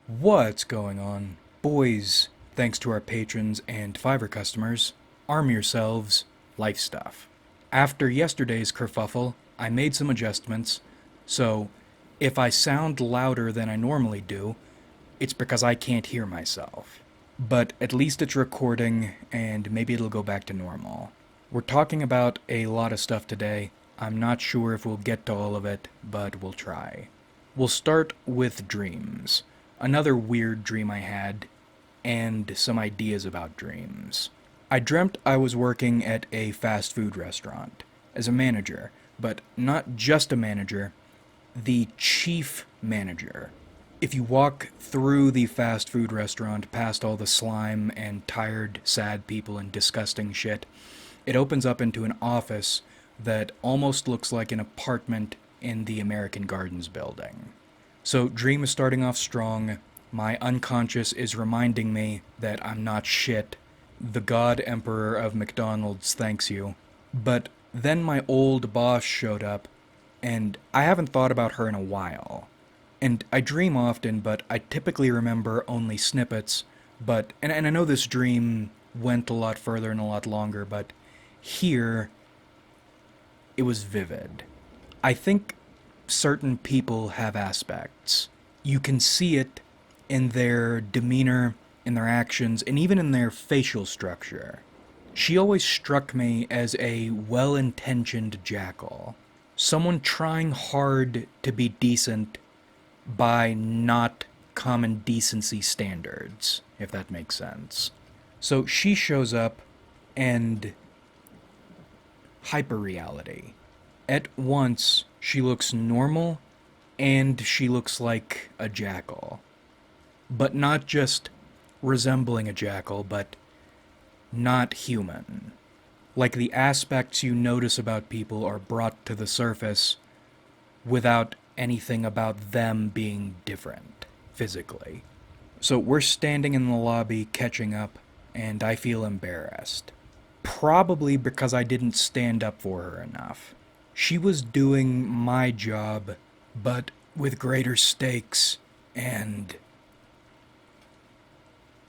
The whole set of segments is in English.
What's going on? Boys, thanks to our patrons and Fiverr customers, arm yourselves, life stuff. After yesterday's kerfuffle, I made some adjustments, so if I sound louder than I normally do, it's because I can't hear myself. But at least it's recording, and maybe it'll go back to normal. We're talking about a lot of stuff today. I'm not sure if we'll get to all of it, but we'll try. We'll start with dreams. Another weird dream I had, and some ideas about dreams. I dreamt I was working at a fast food restaurant as a manager, but not just a manager, the chief manager. If you walk through the fast food restaurant past all the slime and tired, sad people and disgusting shit, it opens up into an office that almost looks like an apartment in the American Gardens building. So, Dream is starting off strong. My unconscious is reminding me that I'm not shit. The God Emperor of McDonald's thanks you. But then my old boss showed up, and I haven't thought about her in a while. And I dream often, but I typically remember only snippets. And I know this dream went a lot further and a lot longer, but here it was vivid. I think certain people have aspects. You can see it in their demeanor, in their actions, and even in their facial structure. She always struck me as a well intentioned jackal. Someone trying hard to be decent by not common decency standards, if that makes sense. So she shows up and hyperreality. At once, she looks normal and she looks like a jackal. But not just resembling a jackal, but not human. Like the aspects you notice about people are brought to the surface without anything about them being different physically. So we're standing in the lobby catching up, and I feel embarrassed. Probably because I didn't stand up for her enough. She was doing my job, but with greater stakes and.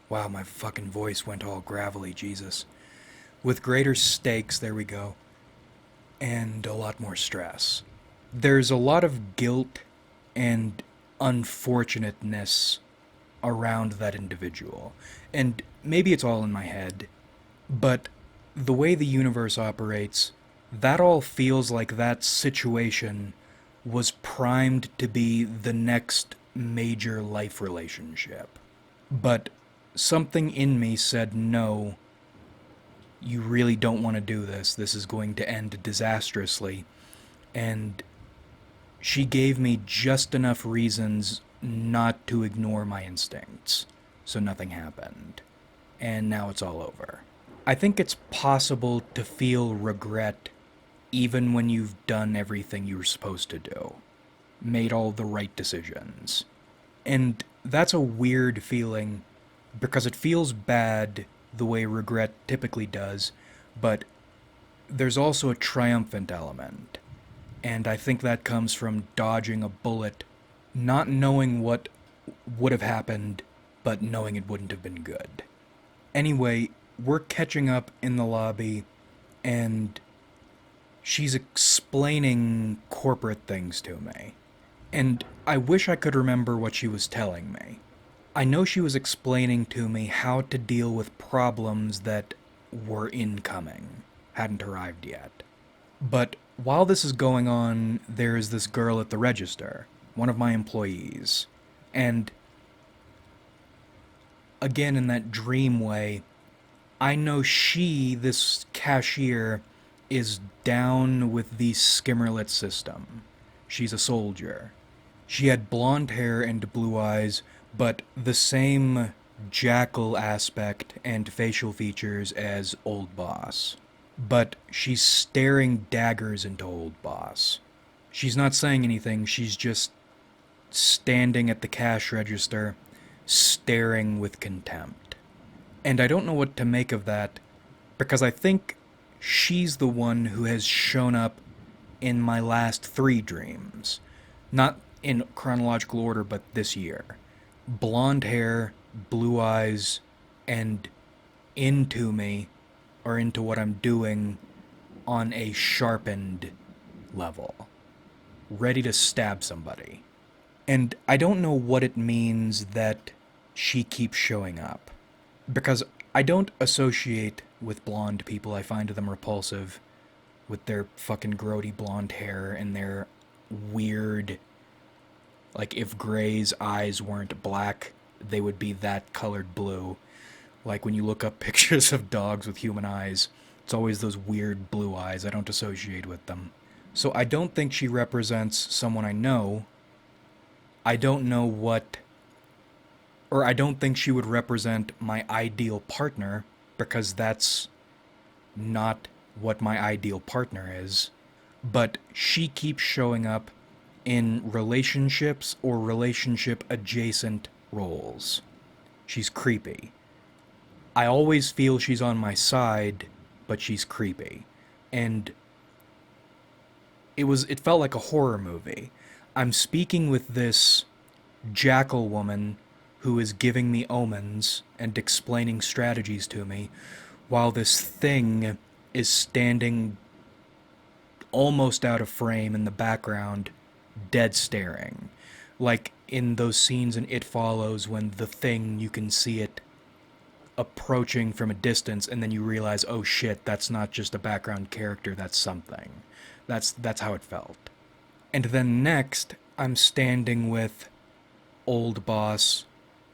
Wow, my fucking voice went all gravelly, Jesus. With greater stakes, there we go, and a lot more stress. There's a lot of guilt and unfortunateness around that individual. And maybe it's all in my head, but the way the universe operates, that all feels like that situation was primed to be the next major life relationship. But something in me said, no, you really don't want to do this. This is going to end disastrously. And she gave me just enough reasons not to ignore my instincts. So nothing happened. And now it's all over. I think it's possible to feel regret even when you've done everything you were supposed to do, made all the right decisions. And that's a weird feeling because it feels bad the way regret typically does, but there's also a triumphant element. And I think that comes from dodging a bullet, not knowing what would have happened, but knowing it wouldn't have been good. Anyway, we're catching up in the lobby, and she's explaining corporate things to me. And I wish I could remember what she was telling me. I know she was explaining to me how to deal with problems that were incoming, hadn't arrived yet. But while this is going on, there is this girl at the register, one of my employees. And again, in that dream way, I know she, this cashier, is down with the Skimmerlit system. She's a soldier. She had blonde hair and blue eyes, but the same jackal aspect and facial features as Old Boss. But she's staring daggers into Old Boss. She's not saying anything, she's just standing at the cash register, staring with contempt. And I don't know what to make of that, because I think she's the one who has shown up in my last 3 dreams. Not in chronological order, but this year. blonde hair, blue eyes, and into me, or into what I'm doing on a sharpened level, ready to stab somebody. And I don't know what it means that she keeps showing up. Because I don't associate with blonde people. I find them repulsive with their fucking grody blonde hair and their weird, like, if Gray's eyes weren't black, they would be that colored blue. Like when you look up pictures of dogs with human eyes, it's always those weird blue eyes. I don't associate with them. So I don't think she represents someone I know. I don't know what, or I don't think she would represent my ideal partner, because that's not what my ideal partner is. But she keeps showing up in relationships or relationship adjacent roles. She's creepy. I always feel she's on my side, but she's creepy. And it felt like a horror movie. I'm speaking with this jackal woman who is giving me omens and explaining strategies to me, while this thing is standing almost out of frame in the background, dead staring. Like in those scenes in It Follows when the thing, you can see it approaching from a distance and then you realize, oh shit, that's not just a background character, that's something. That's how it felt. And then next, I'm standing with Old Boss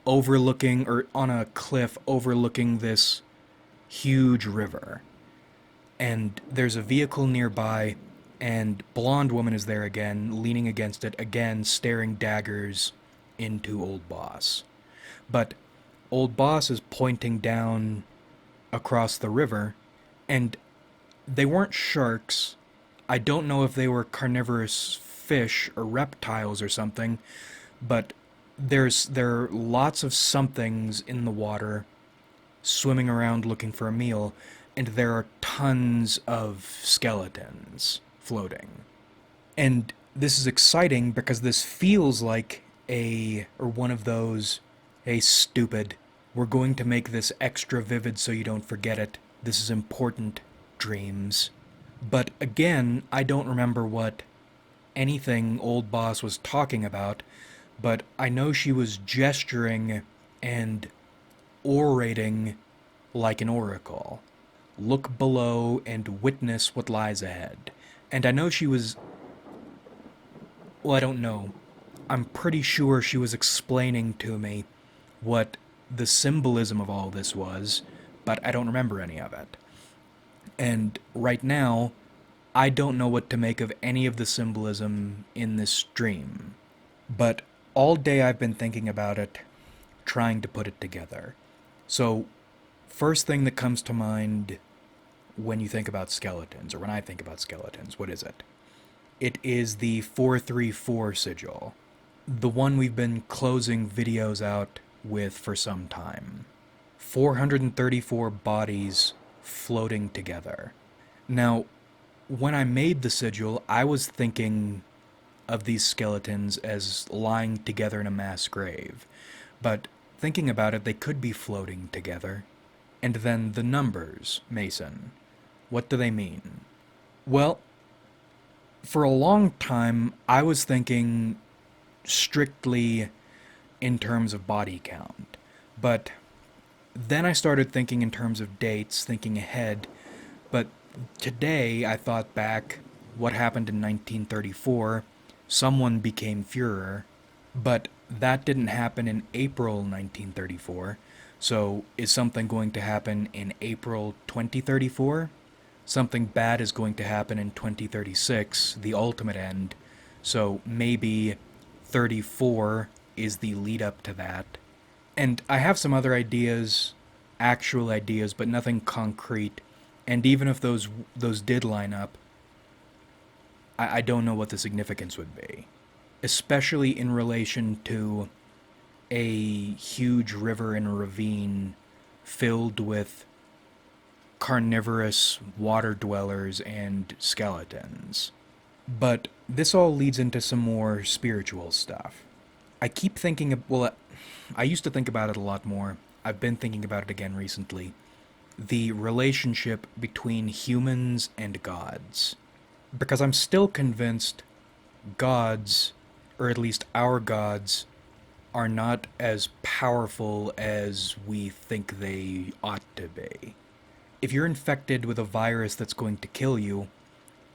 overlooking, or on a cliff overlooking this huge river. And there's a vehicle nearby, and blonde woman is there again, leaning against it, again staring daggers into Old Boss. But Old Boss is pointing down across the river, and they weren't sharks. I don't know if they were carnivorous fish or reptiles or something, but there are lots of somethings in the water swimming around looking for a meal, and there are tons of skeletons floating. And this is exciting because this feels like one of those, a stupid, we're going to make this extra vivid so you don't forget it, this is important, dreams. But again, I don't remember what anything Old Boss was talking about, but I know she was gesturing and orating like an oracle. Look below and witness what lies ahead. And I know she was... Well, I don't know. I'm pretty sure she was explaining to me what the symbolism of all this was, but I don't remember any of it. And right now, I don't know what to make of any of the symbolism in this dream. But all day I've been thinking about it, trying to put it together. So, first thing that comes to mind when you think about skeletons, or when I think about skeletons, what is it? It is the 434 sigil. The one we've been closing videos out with for some time. 434 bodies floating together. Now, when I made the sigil, I was thinking of these skeletons as lying together in a mass grave. But thinking about it, they could be floating together. And then the numbers, Mason. What do they mean? Well, for a long time, I was thinking strictly in terms of body count. But then I started thinking in terms of dates, thinking ahead. But today, I thought back, what happened in 1934? Someone became Führer, but that didn't happen in April 1934. So is something going to happen in April 2034? Something bad is going to happen in 2036, the ultimate end. So maybe 34 is the lead up to that. And I have some other ideas, actual ideas, but nothing concrete. And even if those did line up, I don't know what the significance would be. Especially in relation to a huge river and ravine filled with carnivorous water dwellers and skeletons. But this all leads into some more spiritual stuff. I keep thinking of, well, I used to think about it a lot more. I've been thinking about it again recently. The relationship between humans and gods. Because I'm still convinced gods, or at least our gods, are not as powerful as we think they ought to be. If you're infected with a virus that's going to kill you,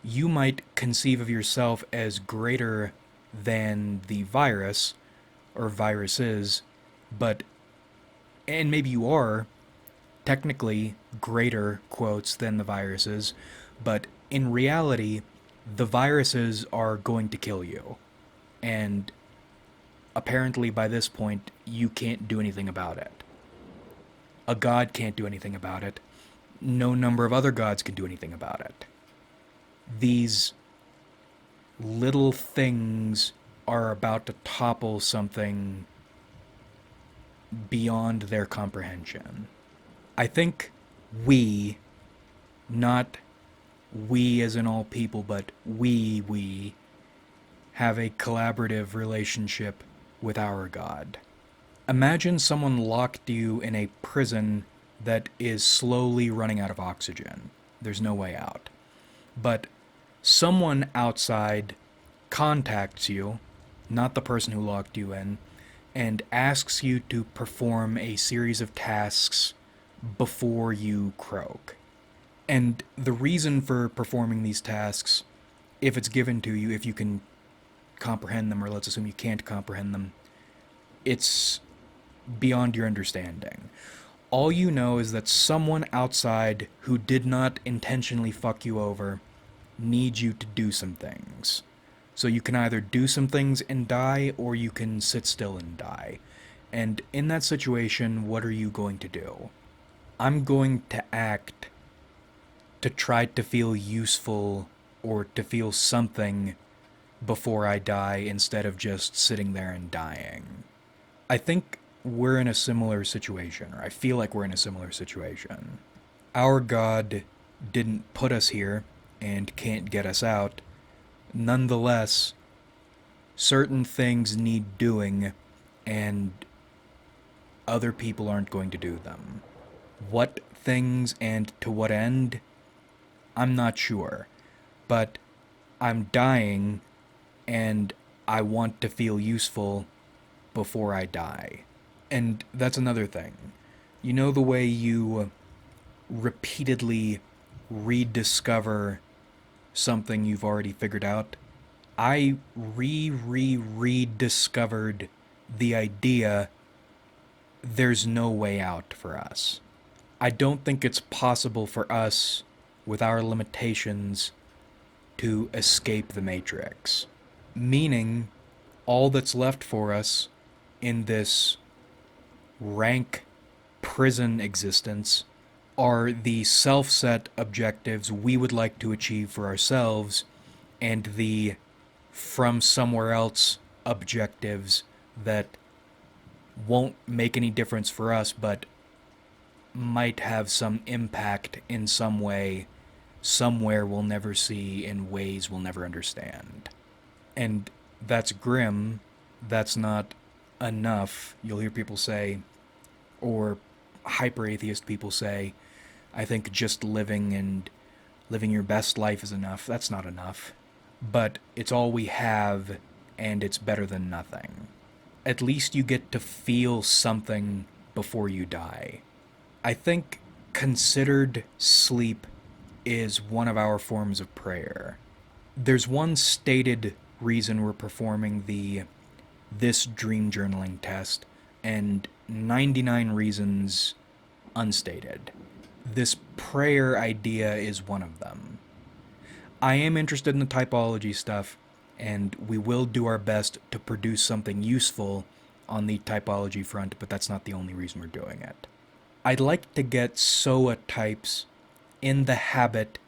you might conceive of yourself as greater than the virus, or viruses, but, and maybe you are technically greater, quotes, than the viruses, but in reality, the viruses are going to kill you. And apparently by this point, you can't do anything about it. A god can't do anything about it. No number of other gods can do anything about it. These little things are about to topple something beyond their comprehension. I think we, not we as in all people, but we have a collaborative relationship with our God. Imagine someone locked you in a prison that is slowly running out of oxygen. There's no way out. But someone outside contacts you, not the person who locked you in, and asks you to perform a series of tasks before you croak. And the reason for performing these tasks, if it's given to you, if you can comprehend them, or let's assume you can't comprehend them, it's beyond your understanding. All you know is that someone outside who did not intentionally fuck you over needs you to do some things. So you can either do some things and die, or you can sit still and die. And in that situation, what are you going to do? I'm going to act to try to feel useful or to feel something before I die instead of just sitting there and dying. I think we're in a similar situation, or I feel like we're in a similar situation. Our God didn't put us here and can't get us out. Nonetheless, certain things need doing, and other people aren't going to do them. What things and to what end? I'm not sure. But I'm dying, and I want to feel useful before I die. And that's another thing. You know the way you repeatedly rediscover something you've already figured out? I rediscovered the idea there's no way out for us. I don't think it's possible for us, with our limitations, to escape the Matrix. Meaning, all that's left for us in this rank prison existence are the self-set objectives we would like to achieve for ourselves, and the from somewhere else objectives that won't make any difference for us, but might have some impact in some way, somewhere we'll never see, in ways we'll never understand. And that's grim. That's not enough. You'll hear people say, or hyper-atheist people say, I think just living and living your best life is enough. That's not enough. But it's all we have, and it's better than nothing. At least you get to feel something before you die. I think considered sleep is one of our forms of prayer. There's one stated reason we're performing this dream journaling test, and 99 reasons unstated. This prayer idea is one of them. I am interested in the typology stuff, and we will do our best to produce something useful on the typology front, but that's not the only reason we're doing it. I'd like to get SOA types in the habit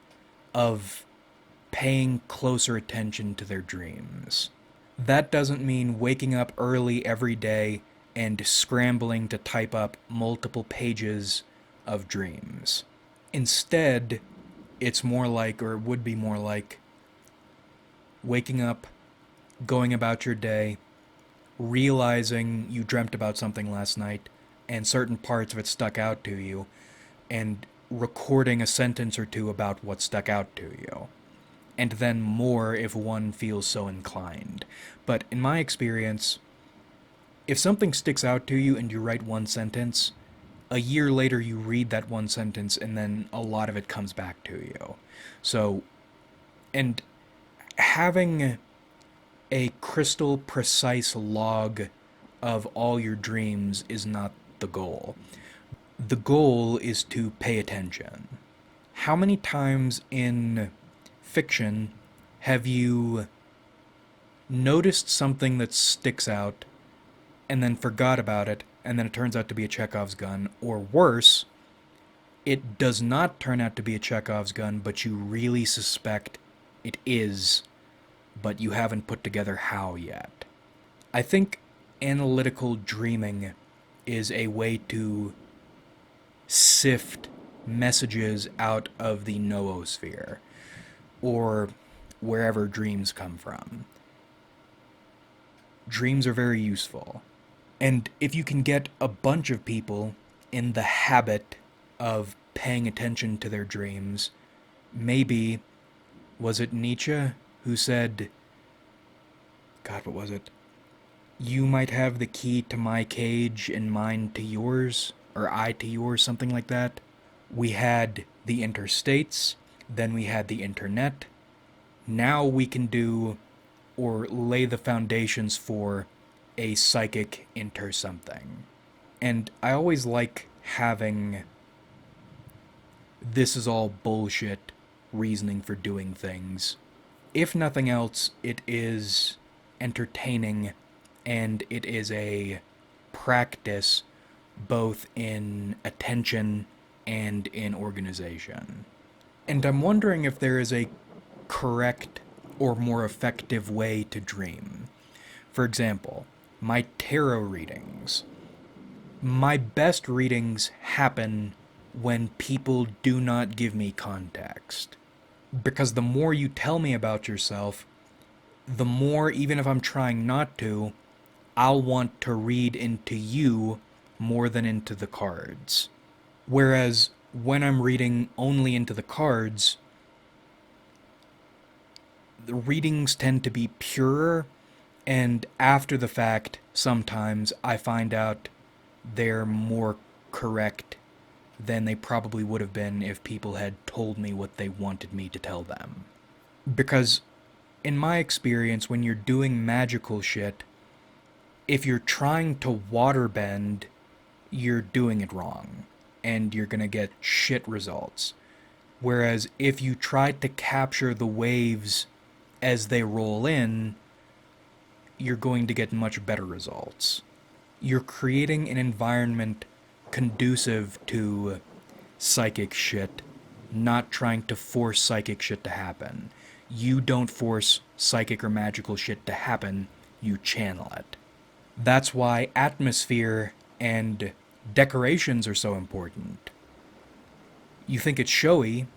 of paying closer attention to their dreams. That doesn't mean waking up early every day and scrambling to type up multiple pages of dreams. Instead, it's more like, or it would be more like, waking up, going about your day, realizing you dreamt about something last night and certain parts of it stuck out to you, and recording a sentence or two about what stuck out to you. And then more if one feels so inclined. But in my experience, if something sticks out to you and you write one sentence, a year later you read that one sentence and then a lot of it comes back to you. So, and having a crystal precise log of all your dreams is not the goal. The goal is to pay attention. How many times in fiction have you noticed something that sticks out and then forgot about it, and then it turns out to be a Chekhov's gun, or worse, it does not turn out to be a Chekhov's gun, but you really suspect it is, but you haven't put together how yet? I think analytical dreaming is a way to sift messages out of the noosphere, or wherever dreams come from. Dreams are very useful. And if you can get a bunch of people in the habit of paying attention to their dreams, maybe, was it Nietzsche who said, God, what was it? You might have the key to my cage and mine to yours, or I to yours, something like that. We had the interstates, then we had the internet. Now we can do, or lay the foundations for, a psychic inter something. And I always like having this is all bullshit reasoning for doing things. If nothing else, it is entertaining and it is a practice both in attention and in organization. And I'm wondering if there is a correct or more effective way to dream. For example, my tarot readings. My best readings happen when people do not give me context. Because the more you tell me about yourself, the more, even if I'm trying not to, I'll want to read into you more than into the cards. Whereas when I'm reading only into the cards, the readings tend to be purer, and after the fact, sometimes I find out they're more correct than they probably would have been if people had told me what they wanted me to tell them. Because, in my experience, when you're doing magical shit, if you're trying to waterbend, you're doing it wrong, and you're gonna get shit results. Whereas if you try to capture the waves as they roll in, you're going to get much better results. You're creating an environment conducive to psychic shit, not trying to force psychic shit to happen. You don't force psychic or magical shit to happen, you channel it. That's why atmosphere and decorations are so important. You think it's showy,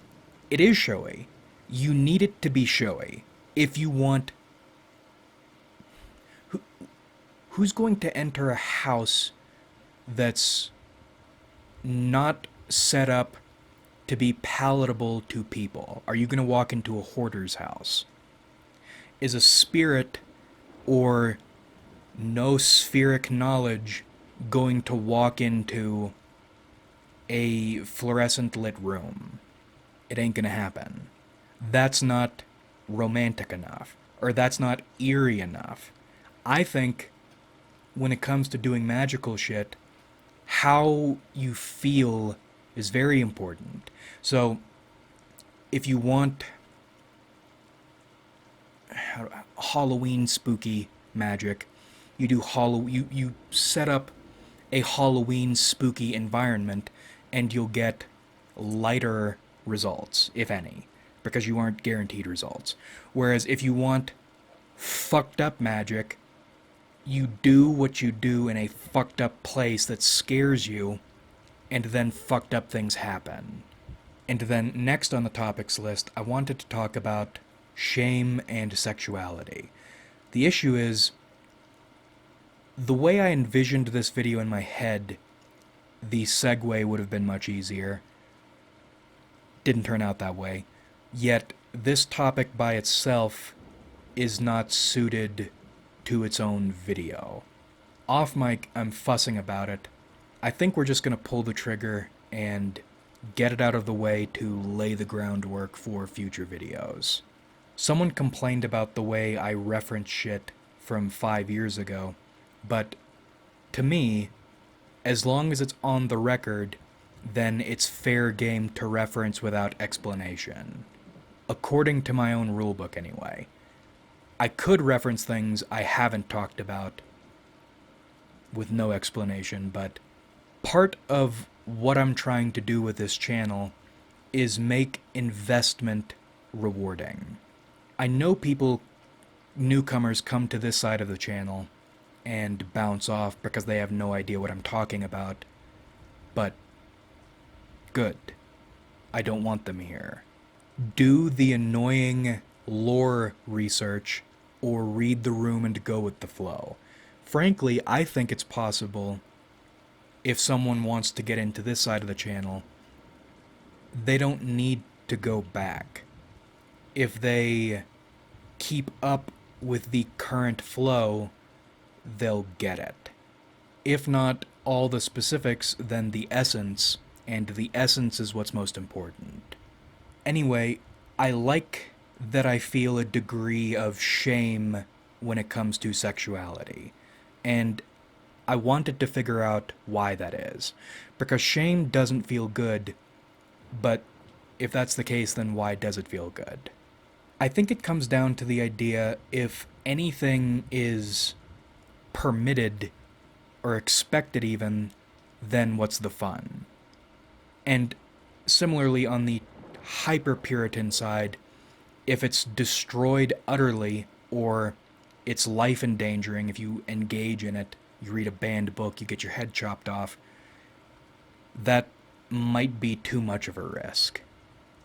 it is showy. You need it to be showy. If you want... Who's going to enter a house that's not set up to be palatable to people? Are you going to walk into a hoarder's house? Is a spirit or no spheric knowledge going to walk into a fluorescent lit room? It ain't going to happen. That's not romantic enough, or that's not eerie enough. I think when it comes to doing magical shit, how you feel is very important. So, if you want Halloween spooky magic, you set up a Halloween spooky environment, and you'll get lighter results, if any, because you aren't guaranteed results. Whereas if you want fucked up magic, you do what you do in a fucked up place that scares you, and then fucked up things happen. And then next on the topics list, I wanted to talk about shame and sexuality. The issue is, The way I envisioned this video in my head, the segue would have been much easier. Didn't turn out that way. Yet, this topic by itself is not suited to its own video. Off mic, I'm fussing about it. I think we're just gonna pull the trigger and get it out of the way to lay the groundwork for future videos. Someone complained about the way I reference shit from 5 years ago, but to me, as long as it's on the record, then it's fair game to reference without explanation. According to my own rulebook, anyway. I could reference things I haven't talked about with no explanation, but part of what I'm trying to do with this channel is make investment rewarding. I know newcomers come to this side of the channel and bounce off because they have no idea what I'm talking about, but good. I don't want them here. Do the annoying lore research or read the room and go with the flow. Frankly, I think it's possible if someone wants to get into this side of the channel, they don't need to go back. If they keep up with the current flow, they'll get it. If not all the specifics, then the essence, and the essence is what's most important. Anyway, I like that I feel a degree of shame when it comes to sexuality, and I wanted to figure out why that is, because shame doesn't feel good, but if that's the case, then why does it feel good? I think it comes down to the idea if anything is permitted or expected even, then what's the fun? And similarly on the hyper-Puritan side, if it's destroyed utterly or it's life-endangering if you engage in it, you read a banned book, you get your head chopped off, that might be too much of a risk.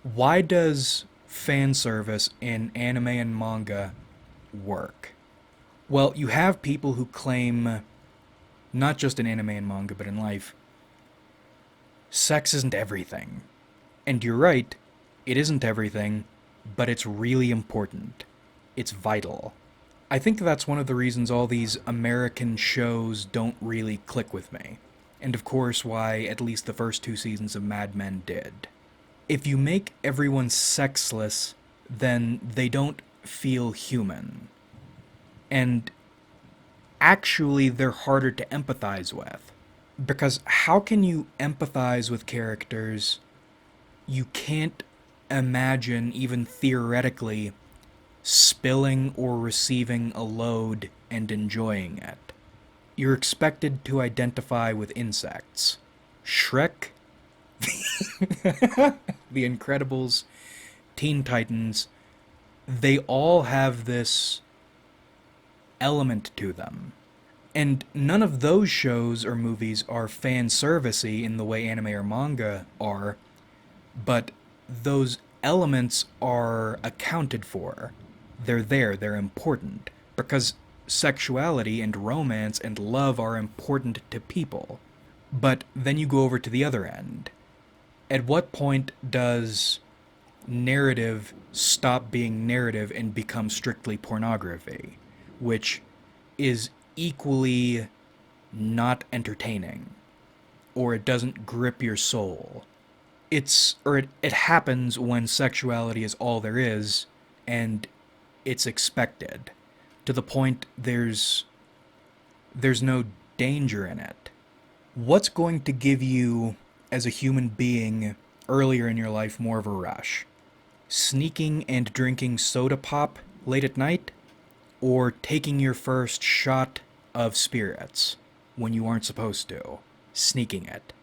Why does fan service in anime and manga work? Well, you have people who claim, not just in anime and manga, but in life, sex isn't everything. And you're right, it isn't everything, but it's really important. It's vital. I think that's one of the reasons all these American shows don't really click with me. And of course why at least the first 2 seasons of Mad Men did. If you make everyone sexless, then they don't feel human. And actually they're harder to empathize with. Because how can you empathize with characters you can't imagine, even theoretically, spilling or receiving a load and enjoying it? You're expected to identify with insects. Shrek, The Incredibles, Teen Titans, they all have this element to them. And none of those shows or movies are fan servicey in the way anime or manga are, but those elements are accounted for. They're there, they're important, because sexuality and romance and love are important to people. But then you go over to the other end. At what point does narrative stop being narrative and become strictly pornography, which is equally not entertaining, or it doesn't grip your soul? It happens when sexuality is all there is, and it's expected, to the point there's no danger in it. What's going to give you, as a human being, earlier in your life, more of a rush? Sneaking and drinking soda pop late at night? Or taking your first shot of spirits when you aren't supposed to? Sneaking it.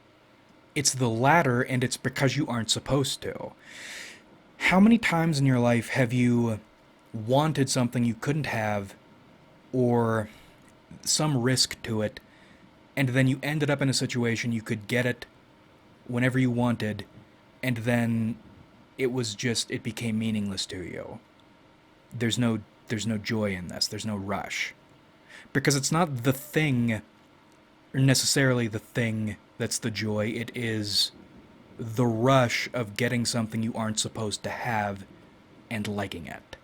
It's the latter, and it's because you aren't supposed to. How many times in your life have you wanted something you couldn't have, or some risk to it, and then you ended up in a situation you could get it whenever you wanted, and then it became meaningless to you? There's no joy in this. There's no rush. Because it's not the thing, or necessarily the thing that's the joy, it is the rush of getting something you aren't supposed to have and liking it.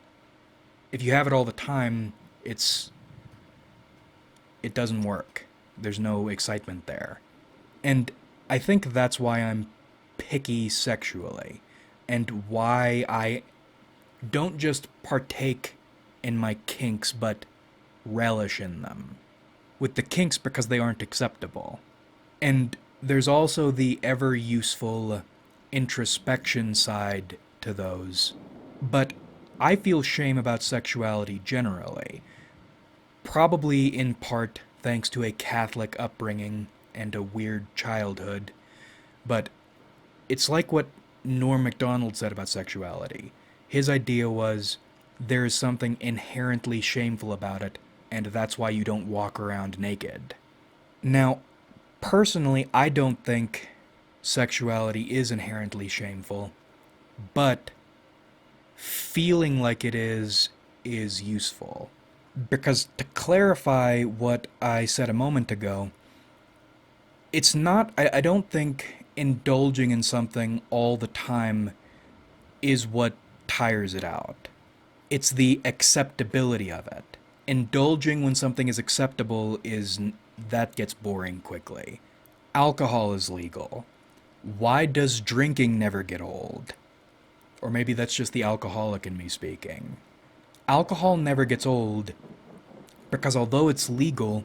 If you have it all the time, it doesn't work. There's no excitement there. And I think that's why I'm picky sexually, and why I don't just partake in my kinks, but relish in them. With the kinks, because they aren't acceptable. And there's also the ever useful introspection side to those. But I feel shame about sexuality generally, probably in part thanks to a Catholic upbringing and a weird childhood. But it's like what Norm MacDonald said about sexuality. His idea was there is something inherently shameful about it, and that's why you don't walk around naked. Now, personally, I don't think sexuality is inherently shameful, but feeling like it is useful. Because to clarify what I said a moment ago, it's not, I don't think indulging in something all the time is what tires it out. It's the acceptability of it. Indulging when something is acceptable that gets boring quickly. Alcohol is legal. Why does drinking never get old? Or maybe that's just the alcoholic in me speaking. Alcohol never gets old because although it's legal,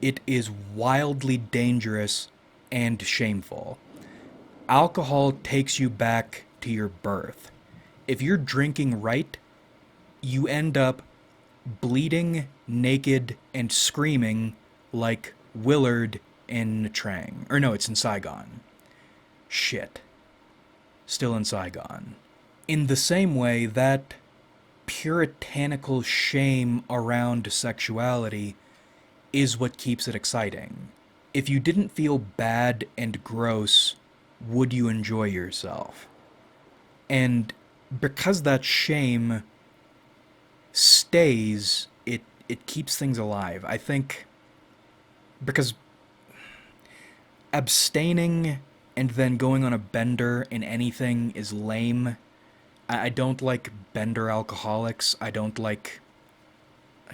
it is wildly dangerous and shameful. Alcohol takes you back to your birth. If you're drinking right, you end up bleeding, naked, and screaming like Willard in Trang. Or no, it's in Saigon. Shit. Still in Saigon. In the same way, that puritanical shame around sexuality is what keeps it exciting. If you didn't feel bad and gross, would you enjoy yourself? And because that shame stays, it keeps things alive. I think because abstaining and then going on a bender in anything is lame. I don't like bender alcoholics. I don't like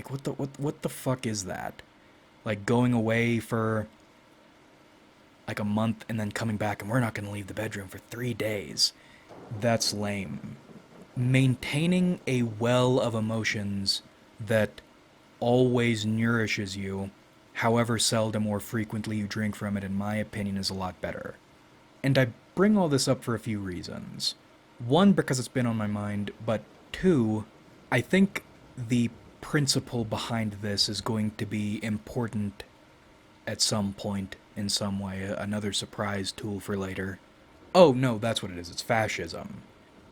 what the fuck is that? Like going away for like a month and then coming back and we're not going to leave the bedroom for 3 days. That's lame. Maintaining a well of emotions that always nourishes you, however seldom or frequently you drink from it, in my opinion, is a lot better. And I bring all this up for a few reasons. One, because it's been on my mind, but two, I think the principle behind this is going to be important at some point in some way, another surprise tool for later. Oh, no, that's what it is. It's fascism.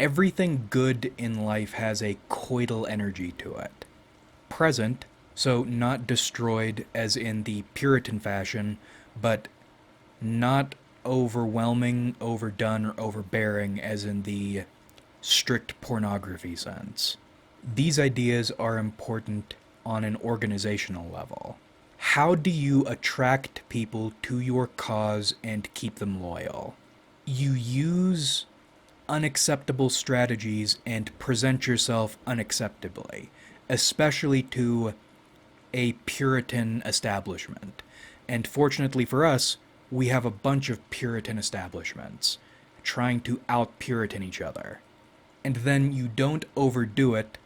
Everything good in life has a coital energy to it. Present, so not destroyed as in the Puritan fashion, but not overwhelming, overdone, or overbearing as in the strict pornography sense. These ideas are important on an organizational level. How do you attract people to your cause and keep them loyal? You use unacceptable strategies and present yourself unacceptably, especially to a Puritan establishment. And fortunately for us, we have a bunch of Puritan establishments trying to out-Puritan each other. And then you don't overdo it,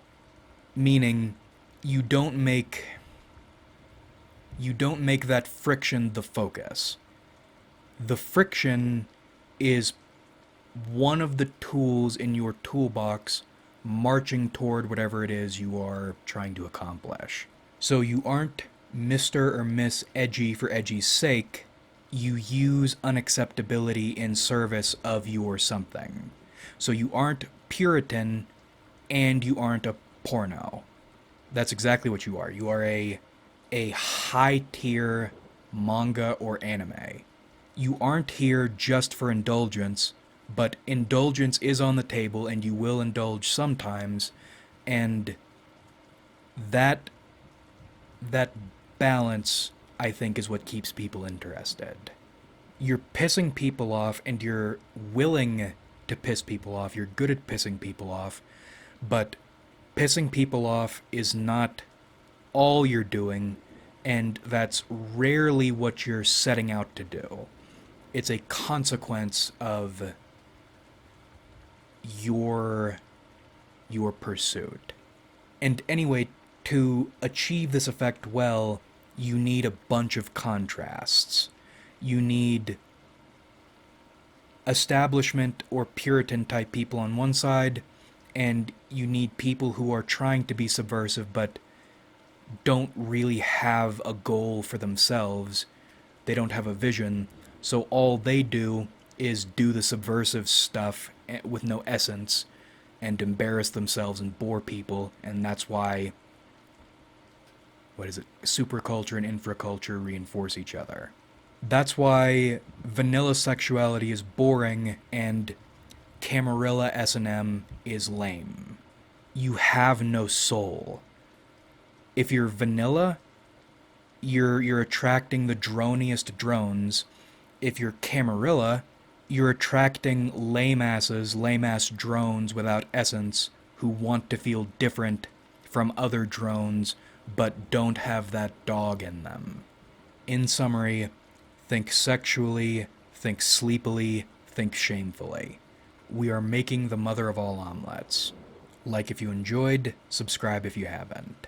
meaning you don't make that friction the focus. The friction is one of the tools in your toolbox marching toward whatever it is you are trying to accomplish. So you aren't Mr. or Miss Edgy for edgy's sake. You use unacceptability in service of your something. So you aren't Puritan and you aren't a porno. That's exactly what you are. You are a high-tier manga or anime. You aren't here just for indulgence, but indulgence is on the table and you will indulge sometimes, and that balance, I think, is what keeps people interested. You're pissing people off and you're willing to piss people off. You're good at pissing people off, but pissing people off is not all you're doing, and that's rarely what you're setting out to do. It's a consequence of your pursuit. And anyway, to achieve this effect well, you need a bunch of contrasts. You need establishment or Puritan type people on one side, and you need people who are trying to be subversive but don't really have a goal for themselves. They don't have a vision, so all they do is do the subversive stuff with no essence and embarrass themselves and bore people, and that's why, superculture and infraculture reinforce each other. That's why vanilla sexuality is boring and Camarilla S&M is lame. You have no soul. If you're vanilla, you're attracting the droniest drones. If you're Camarilla, you're attracting lame-ass drones without essence who want to feel different from other drones but don't have that dog in them. In summary, think sexually, think sleepily, think shamefully. We are making the mother of all omelets. Like if you enjoyed, subscribe if you haven't.